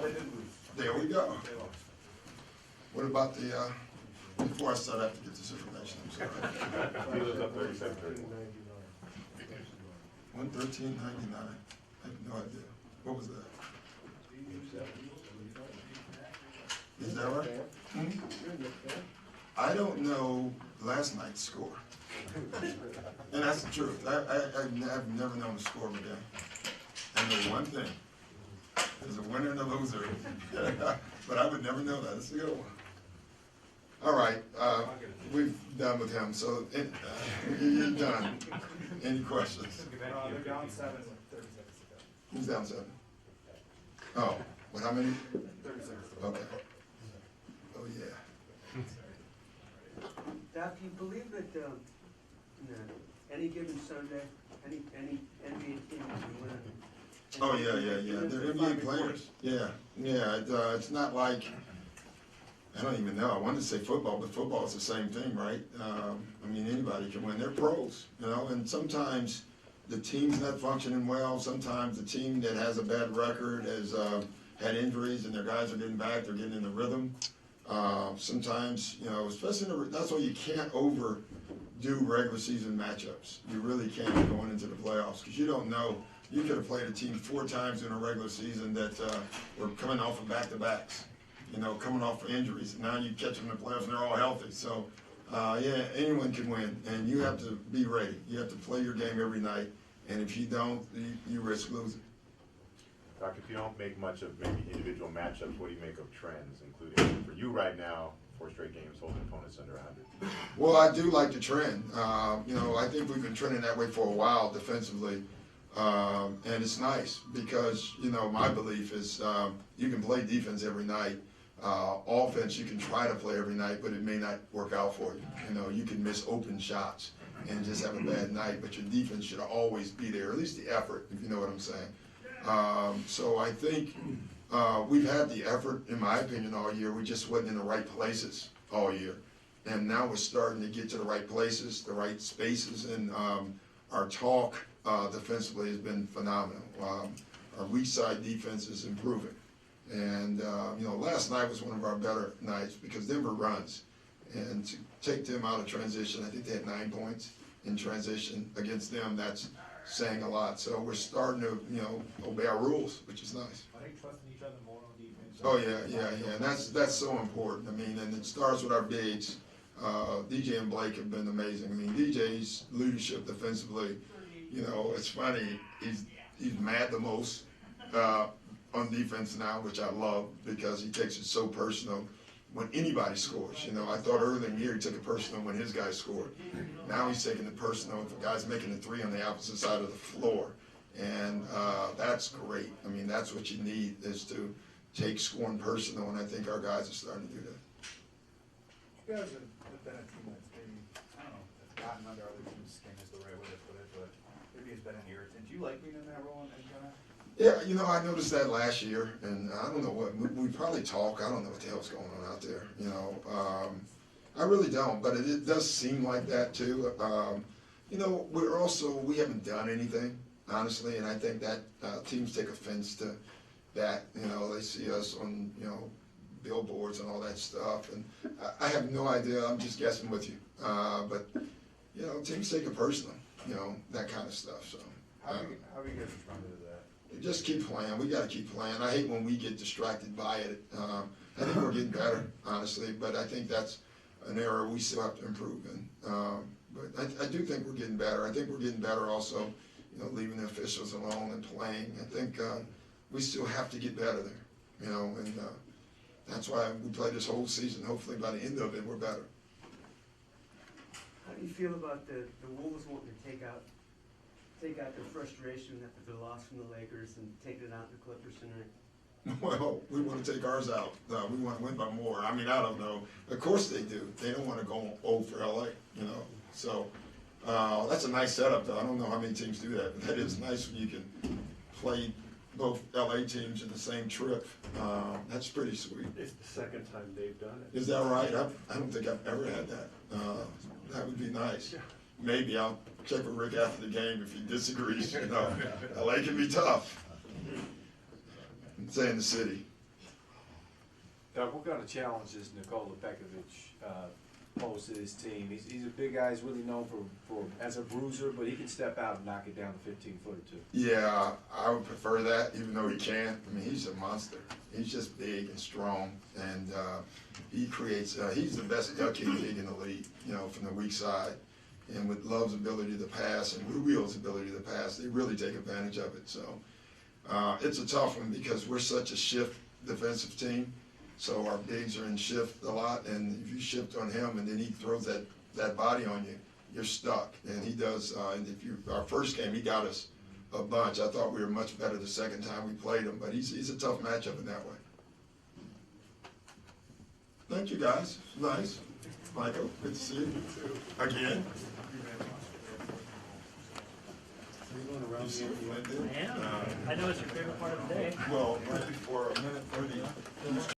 they didn't lose. There we go. They lost. What about the, before I start, I have to get this information, I'm sorry. Steelers up 37-31. 113.99. I have no idea. What was that? Is that right? Hmm? I don't know last night's score. And that's the truth. I've never known the score of a game. I know one thing. There's a winner and a loser. But I would never know that. It's a good one. All right. We've done with him, so you're done. Any questions? They're down 7 with 30 seconds to go. Who's down 7? Oh, what, how many? 30 seconds to go. Okay. Oh, yeah. Doc, do you believe that any given Sunday, any NBA team can win? Oh, yeah. They're NBA players. Yeah. It's not like, I don't even know. I wanted to say football, but football is the same thing, right? I mean, anybody can win. They're pros, you know, and sometimes the team's not functioning well. Sometimes the team that has a bad record has had injuries and their guys are getting back. They're getting in the rhythm. Sometimes, you know, especially that's why you can't overdo regular season matchups. You really can't going into the playoffs because you don't know. You could have played a team 4 times in a regular season that were coming off of back-to-backs, you know, coming off of injuries. And now you catch them in the playoffs and they're all healthy. So, yeah, anyone can win. And you have to be ready. You have to play your game every night. And if you don't, you risk losing. Doc, if you don't make much of maybe individual matchups, what do you make of trends, including for you right now, 4 straight games holding opponents under 100? Well, I do like the trend. You know, I think we've been trending that way for a while defensively. And it's nice because, you know, my belief is you can play defense every night. Offense, you can try to play every night, but it may not work out for you. You know, you can miss open shots and just have a bad night, but your defense should always be there, at least the effort, if you know what I'm saying. So I think we've had the effort, in my opinion, all year. We just wasn't in the right places all year. And now we're starting to get to the right places, the right spaces, and our talk defensively has been phenomenal. Our weak side defense is improving. And, you know, last night was one of our better nights because Denver runs. And to take them out of transition, I think they had 9 points in transition against them. That's saying a lot. So we're starting to, you know, obey our rules, which is nice. Are they trusting each other more on defense? Oh, yeah. And that's so important. I mean, and it starts with our bigs. DJ and Blake have been amazing. I mean, DJ's leadership defensively, you know, it's funny. He's mad the most on defense now, which I love because he takes it so personal when anybody scores. You know, I thought early in the year he took it personal when his guys scored. Now he's taking it personal if a guy's making a 3 on the opposite side of the floor. And that's great. I mean, that's what you need is to take scoring personal, and I think our guys are starting to do that. You guys have been a team that's maybe, I don't know, that's gotten under other teams' skin is the right way to put it, but maybe it's been an irritant. Do you like being in that role and kind of? Yeah, you know, I noticed that last year, and I don't know what, we probably talk, I don't know what the hell's going on out there, you know. I really don't, but it does seem like that too. You know, we haven't done anything, honestly, and I think that teams take offense to that. You know, they see us on, you know, billboards and all that stuff, and I have no idea, I'm just guessing with you. But, you know, teams take it personal, you know, that kind of stuff, so. How are you guys responding to that? Just keep playing. We got to keep playing. I hate when we get distracted by it. I think we're getting better, honestly, but I think that's an area we still have to improve in. But I do think we're getting better. I think we're getting better also, you know, leaving the officials alone and playing. I think we still have to get better there, you know, and that's why we play this whole season. Hopefully by the end of it, we're better. How do you feel about the Wolves wanting to take out the frustration after the loss from the Lakers and take it out in the Clippers tonight? Well, we want to take ours out. We want to win by more. I mean, I don't know. Of course they do. They don't want to go 0 for LA, you know. So that's a nice setup, though. I don't know how many teams do that, but that is nice when you can play both LA teams in the same trip. That's pretty sweet. It's the second time they've done it. Is that right? I don't think I've ever had that. That would be nice. Maybe I'll check with Rick after the game if he disagrees. You know, LA can be tough. Say in the city. Doug, what kind of challenges Nikola Pekovic pose to his team? He's a big guy. He's really known for as a bruiser, but he can step out and knock it down to 15-footer too. Yeah, I would prefer that, even though he can. I mean, he's a monster. He's just big and strong, and he creates. He's the best ducking big in the league, you know, from the weak side. And with Love's ability to pass and Rubio's ability to pass, they really take advantage of it. So it's a tough one because we're such a shift defensive team. So our bigs are in shift a lot, and if you shift on him and then he throws that body on you, you're stuck. And he does. And our first game, he got us a bunch. I thought we were much better the second time we played him, but he's a tough matchup in that way. Thank you, guys. Nice. Michael, good to see you. Again. You see what I did? I am. I know it's your favorite part of the day. Well, right before a minute 30.